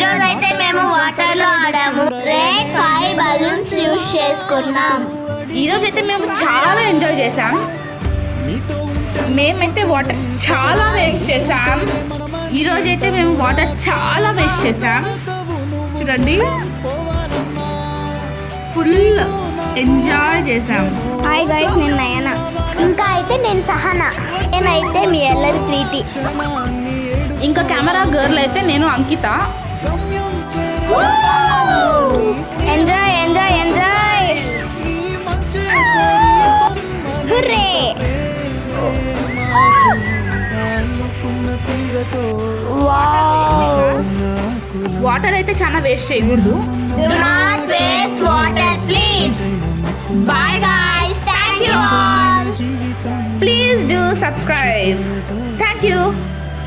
ఈరోజు అయితే మేము వాటర్ లో ఆడాము. రెడ్ 5 బలూన్స్ యూజ్ చేసుకున్నాం. ఈరోజు అయితే మేము చాలా ఎంజాయ్ చేసాం. మేమైతే వాటర్ చాలా వేస్ట్ చేసాం. ఈరోజు అయితే మేము వాటర్ చాలా వేస్ట్ చేసాం. చూడండి, ఫుల్ ఎంజాయ్ చేసాం. హాయ్ గైస్, నేను నయన. ఇంకా అయితే నేను సహన. నేనైతే మీ ఎల్లరి ప్రీతి. ఇంకా కెమెరా గర్ల్ అయితే నేను Ankita. Enjoy enjoy enjoy. Hurray. Water అయితే చాలా వేస్ట్ చేయకూడదు. Do not waste water, please. Bye guys. Thank you all. Please do subscribe. Thank you.